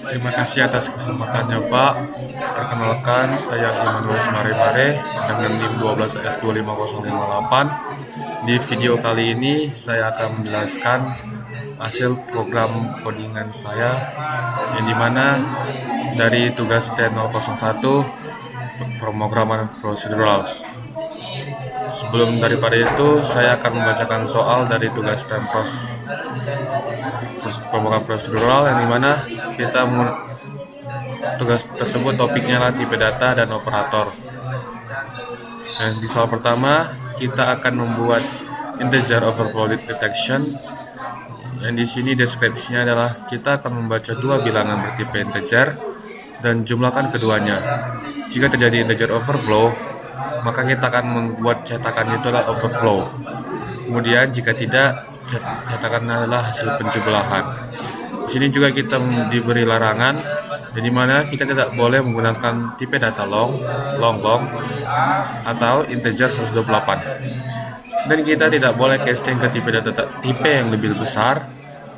Terima kasih atas kesempatannya, Pak. Perkenalkan, saya Immanuel Mare dengan NIM 12S25058. Di video kali ini, saya akan menjelaskan hasil program codingan saya, yang dimana dari tugas T001 pemrograman prosedural. Sebelum daripada itu, saya akan membacakan soal dari tugas Pempros pemrograman prosedural, yang dimana kita tugas tersebut topiknya adalah tipe data dan operator. Dan di soal pertama, kita akan membuat integer overflow detection. Yang di sini deskripsinya adalah kita akan membaca dua bilangan bertipe integer dan jumlahkan keduanya. Jika terjadi integer overflow, maka kita akan membuat cetakannya itu adalah overflow. Kemudian jika tidak, cetakannya adalah hasil penjumlahan. Di sini juga kita diberi larangan, di mana kita tidak boleh menggunakan tipe data long atau integer 128. Dan kita tidak boleh casting ke tipe data tipe yang lebih besar,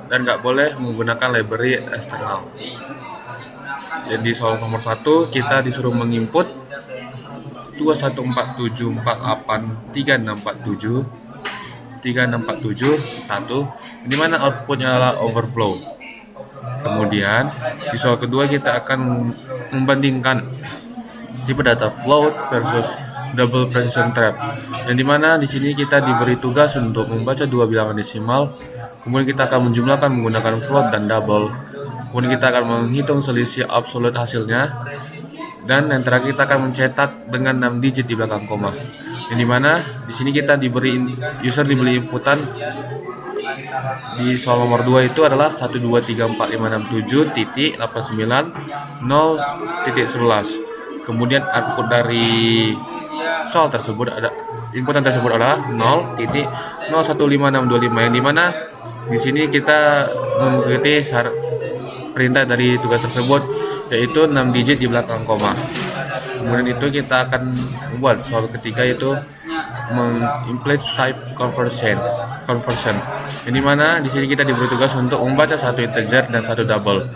dan nggak boleh menggunakan library eksternal. Jadi soal nomor 1, kita disuruh menginput 2147483647 1, di mana outputnya adalah overflow. Kemudian di soal kedua kita akan membandingkan tipe data float versus double precision trap, yang dimana di sini kita diberi tugas untuk membaca dua bilangan desimal, kemudian kita akan menjumlahkan menggunakan float dan double, kemudian kita akan menghitung selisih absolut hasilnya, dan yang terakhir kita akan mencetak dengan 6 digit di belakang koma, yang dimana di sini kita diberi diberi inputan di soal nomor 2 itu adalah 1234567.89.0.11. Kemudian output dari soal tersebut inputan tersebut adalah 0.015625, yang dimana di sini kita mengikuti perintah dari tugas tersebut, yaitu 6 digit di belakang koma. Kemudian itu kita akan membuat soal ketiga, yaitu implicit type conversion, yang dimana di sini kita diberi tugas untuk membaca satu integer dan satu double.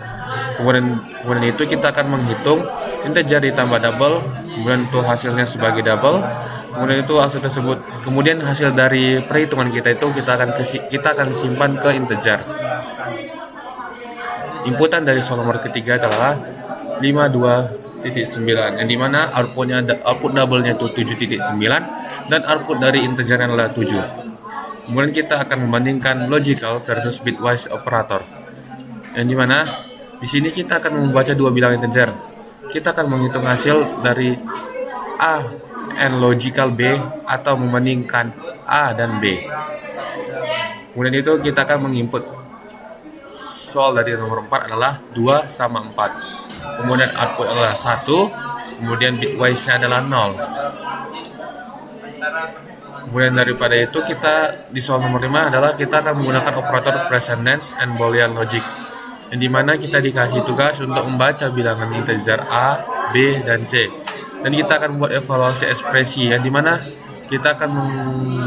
Kemudian itu kita akan menghitung integer ditambah double, kemudian itu hasilnya sebagai double, kemudian itu hasil tersebut, kemudian hasil dari perhitungan kita itu kita akan simpan ke integer. Inputan dari soal nomor ketiga adalah 52.9, yang dimana output double-nya itu 7.9 dan output dari integernya adalah 7. Kemudian kita akan membandingkan logical versus bitwise operator, yang dimana di sini kita akan membaca dua bilangan integer. Kita akan menghitung hasil dari A and logical B, atau membandingkan A dan B. Kemudian itu kita akan menginput soal dari nomor 4 adalah 2 sama 4. Kemudian output adalah 1, kemudian bitwise-nya adalah 0. Kemudian daripada itu kita di soal nomor 5 adalah kita akan menggunakan operator precedence and boolean logic, yang dimana kita dikasih tugas untuk membaca bilangan integer A, B, dan C. Dan kita akan membuat evaluasi ekspresi, yang dimana kita akan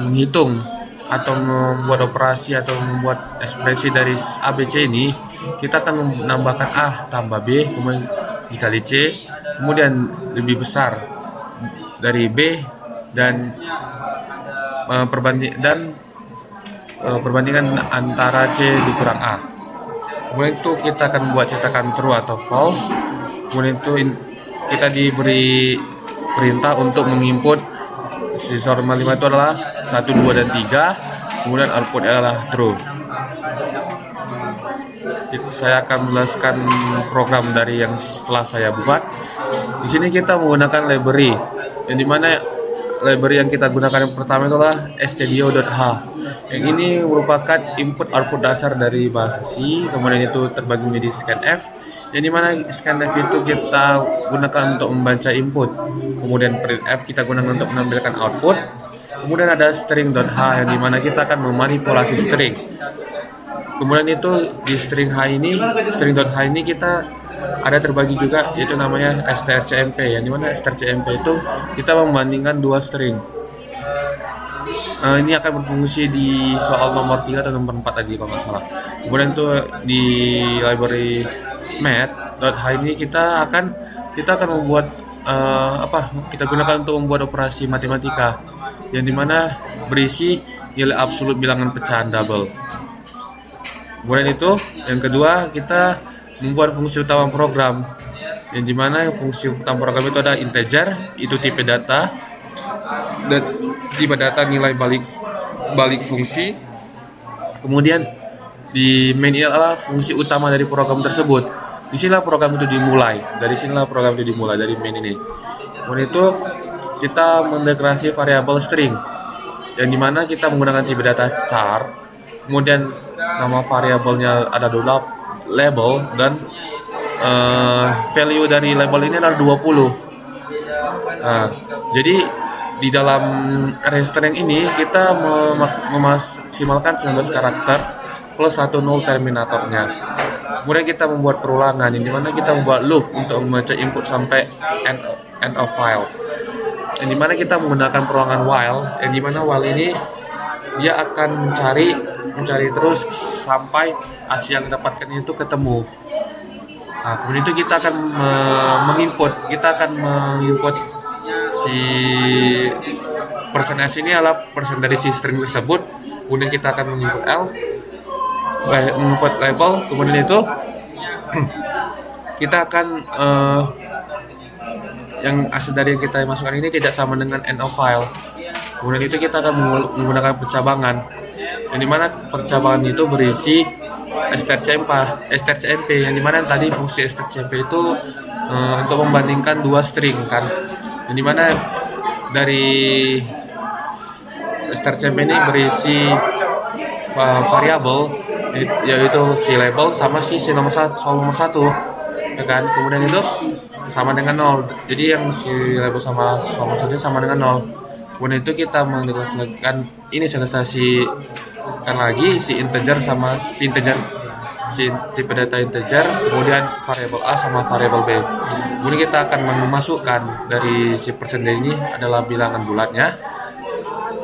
menghitung atau membuat operasi atau membuat ekspresi dari A, B, C ini. Kita akan menambahkan A tambah B, kemudian dikali C, kemudian lebih besar dari B, dan perbandingan antara C dikurang A. Kemudian itu kita akan membuat cetakan true atau false. Kemudian itu kita diberi perintah untuk menginput sisor 5 itu adalah 1, 2, dan 3. Kemudian output adalah true. Saya akan menjelaskan program dari yang setelah saya buat. Di sini kita menggunakan library, yang dimana library yang kita gunakan yang pertama itulah stdio.h. Yang ini merupakan input output dasar dari bahasa C, kemudian itu terbagi menjadi scanf, yang dimana scanf itu kita gunakan untuk membaca input, kemudian printf kita gunakan untuk menampilkan output, kemudian ada string.h, yang dimana kita akan memanipulasi string. Kemudian itu di string.h ini kita ada terbagi juga, yaitu namanya strcmp, yang dimana strcmp itu kita membandingkan dua string. Ini akan berfungsi di soal nomor 3 atau nomor 4 tadi kalau nggak salah. Kemudian itu di library math .h ini kita akan membuat kita gunakan untuk membuat operasi matematika yang dimana berisi nilai absolut bilangan pecahan double. Kemudian itu yang kedua, kita membuat fungsi utama program yang dimana fungsi utama program itu ada integer, itu tipe data, dan tipe data nilai balik fungsi. Kemudian di main ini adalah fungsi utama dari program tersebut. Disinilah program itu dimulai. Dari sinilah program itu dimulai dari main ini. Kemudian itu kita mendeklarasi variabel string yang dimana kita menggunakan tipe data char. Kemudian nama variabelnya ada dua label dan value dari label ini adalah 20. Nah, jadi di dalam array string ini kita memaksimalkan 19 karakter plus 1 null terminatornya. Kemudian kita membuat perulangan yang dimana kita membuat loop untuk membaca input sampai end of file. Yang dimana kita menggunakan perulangan while, yang dimana while ini dia akan mencari terus sampai hasil yang didapatkan itu ketemu. Nah, kemudian itu kita akan menginput si persen s ini adalah persen dari si string tersebut. Kemudian kita akan menginput label. Kemudian itu kita akan yang hasil dari yang kita masukkan ini tidak sama dengan end of file. Kemudian itu kita akan menggunakan percabangan yang dimana percabangan itu berisi strcmp yang dimana tadi fungsi strcmp itu untuk membandingkan dua string kan, yang dimana dari strcmp ini berisi variabel yaitu si label sama si nomor satu ya kan. Kemudian itu sama dengan 0, jadi yang si label sama nomor satu sama dengan 0. Kemudian itu kita mendeklarasikan ini kan lagi si integer sama si tipe data integer, kemudian variabel A sama variabel B. Kemudian kita akan memasukkan dari si persen D ini adalah bilangan bulatnya.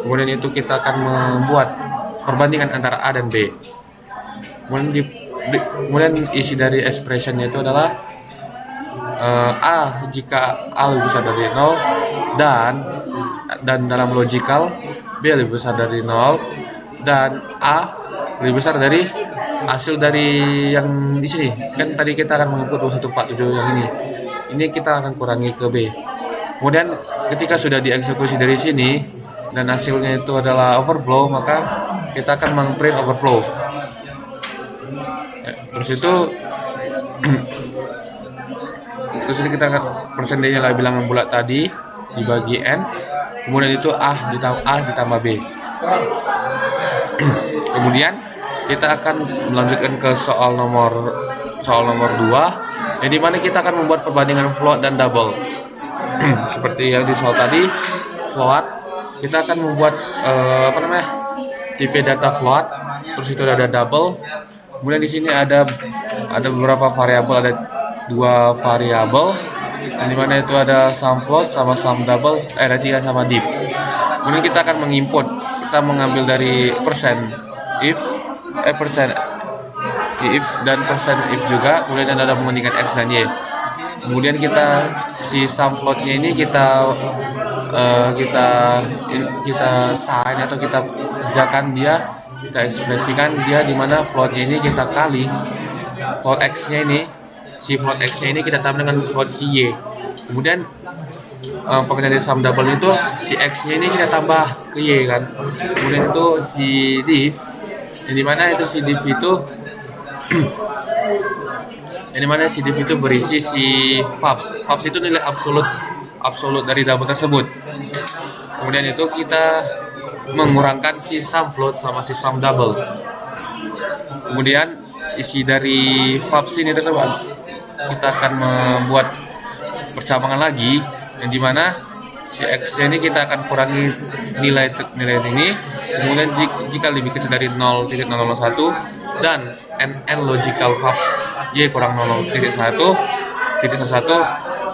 Kemudian itu kita akan membuat perbandingan antara A dan B. Kemudian isi dari expressionnya itu adalah A jika A lebih besar dari 0 dan dalam logical B lebih besar dari 0 dan A lebih besar dari hasil dari yang di sini. Kan tadi kita akan menginput 2147 yang ini kita akan kurangi ke B. Kemudian ketika sudah dieksekusi dari sini dan hasilnya itu adalah overflow, maka kita akan mengprint overflow. Terus itu kita akan persen D nya lah bilangan bulat tadi dibagi N, kemudian itu A ditambah B. Kemudian kita akan melanjutkan ke soal nomor 2, yang dimana kita akan membuat perbandingan float dan double. Seperti yang di soal tadi, float kita akan membuat tipe data float, terus itu ada double. Kemudian di sini ada beberapa variabel, ada 2 variabel, yang dimana itu ada sum float sama sum double, ada 3 sama div. Kemudian kita akan menginput, kita mengambil dari persen if dan persen if juga, kemudian ada membandingkan x dan y. Kemudian kita si sum floatnya ini kita sign atau kita kerjakan dia, kita ekspresikan dia di mana floatnya ini kita kali float x-nya ini, si float x-nya ini kita tambah dengan float si y. Kemudian pengerjaan dari sum double itu si x-nya ini kita tambah ke y kan. Kemudian itu si div, yang dimana itu si div itu yang dimana si div itu berisi si pubs itu nilai absolut dari double tersebut. Kemudian itu kita mengurangkan si sum float sama si sum double. Kemudian isi dari pubs ini tersebut kita akan membuat percabangan lagi, yang dimana si x ini kita akan kurangi nilai ini. Kemudian jika lebih kecil dari 0.001 dan n logical pubs y kurang 0.1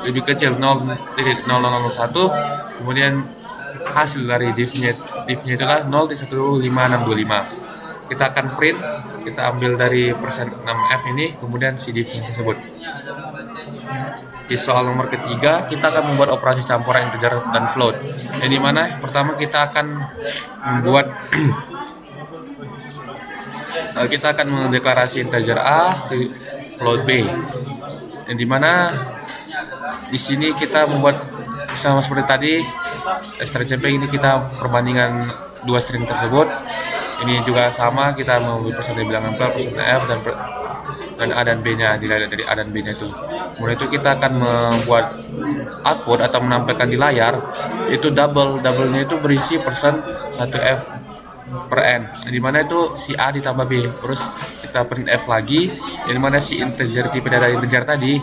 lebih kecil 0.0001, kemudian hasil dari divnya itulah 0.15625. kita akan print, kita ambil dari persen 6F ini, kemudian si div tersebut. Di soal nomor ketiga, kita akan membuat operasi campuran integer dan float. Yang dimana pertama kita akan membuat kita akan mendeklarasi integer A di float B. Yang dimana di sini kita membuat sama seperti tadi strcp ini kita perbandingan dua string tersebut. Ini juga sama, kita mengambil persentase bilangan persentase F dan A dan B-nya, dilihat dari A dan B-nya itu. Kemudian itu kita akan membuat output atau menampilkan di layar itu double-nya itu berisi persen 1F per N, di mana itu si A ditambah B. Terus kita print F lagi, di mana si integer tipe data integer tadi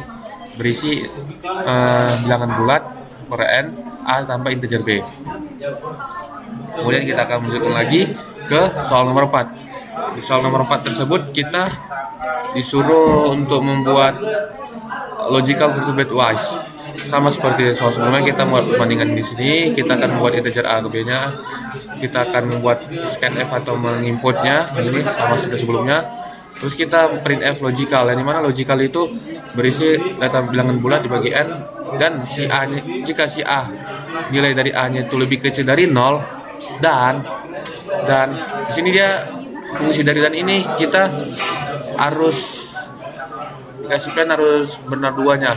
berisi bilangan bulat per N A tambah integer B. Kemudian kita akan melanjutkan lagi ke soal nomor 4. Di soal nomor 4 tersebut kita disuruh untuk membuat logical bitwise. Sama seperti soal sebelumnya, kita membuat perbandingan di sini, kita akan membuat integer A ke B-nya, kita akan membuat scanf atau menginputnya, ini sama seperti sebelumnya. Terus kita printf logical, yang dimana logical itu berisi data bilangan bulat dibagi N, dan si A-nya, jika si A nilai dari A-nya itu lebih kecil dari 0, dan di sini dia fungsi dari dan ini kita harus dikasihkan harus benar duanya.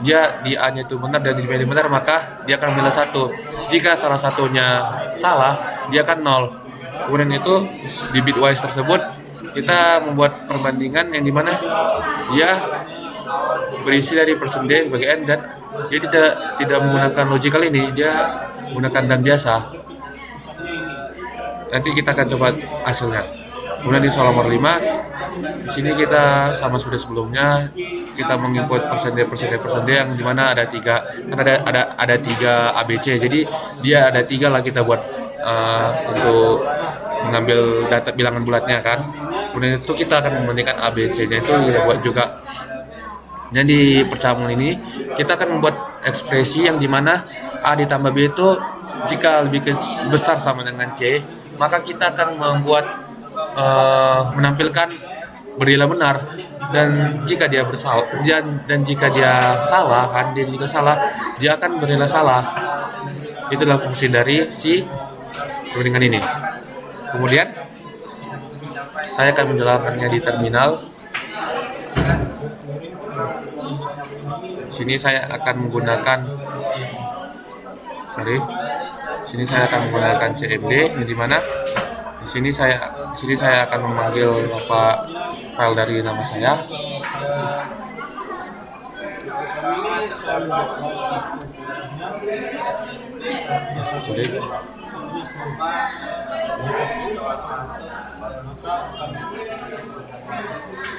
Dia di A-nya itu benar dan di B-nya benar, maka dia akan memilih satu. Jika salah satunya salah, dia akan 0. Kemudian itu di bitwise tersebut kita membuat perbandingan yang dimana dia berisi dari persen D bagi N, dan dia tidak menggunakan logical ini, dia menggunakan dan biasa. Nanti kita akan coba hasilnya. Kemudian di soal nomor 5, di sini kita sama seperti sebelumnya, kita menginput persen D yang dimana ada 3, kan ada 3 ABC, jadi dia ada 3 lah kita buat untuk mengambil data bilangan bulatnya kan. Kemudian itu kita akan membandingkan ABC-nya itu kita buat juga. Jadi percabangan ini kita akan membuat ekspresi yang dimana A ditambah B itu jika lebih besar sama dengan C, maka kita akan membuat menampilkan berilah benar, dan jika dia bersalah dan jika dia salah kan, jika salah dia akan berilah salah. Itulah fungsi dari si perbandingan ini. Kemudian saya akan menjalankannya di terminal. Sini saya akan menggunakan CMD, yang dimana di sini saya akan memanggil file dari nama saya.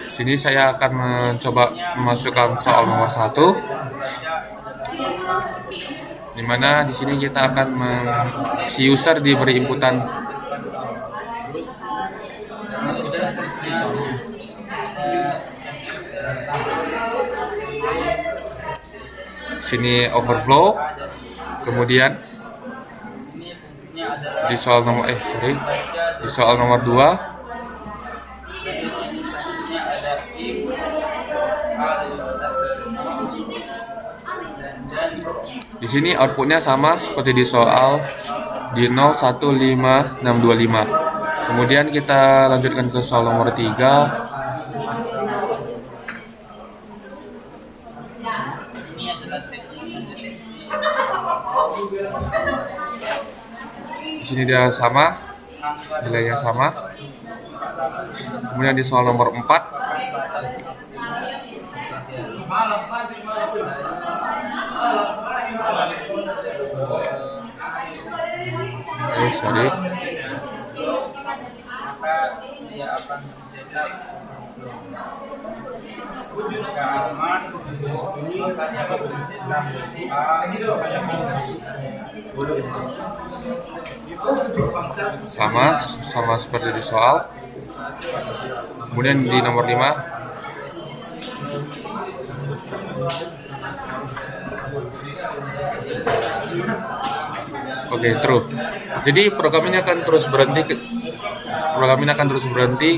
Sini saya akan mencoba memasukkan soal nomor 1, dimana di sini kita akan si user diberi inputan sini overflow. Kemudian di soal nomor 2 di sini outputnya sama seperti di soal di 015625. Kemudian kita lanjutkan ke soal nomor 3. Di sini dia sama, nilainya sama. Kemudian di soal nomor 4 sama seperti di soal. Kemudian di nomor 5 Oke, true. Jadi program ini akan terus berhenti program ini akan terus berhenti.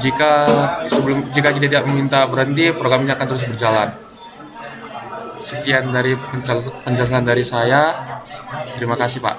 Jika kita tidak meminta berhenti, program ini akan terus berjalan. Sekian dari penjelasan dari saya. Terima kasih, Pak.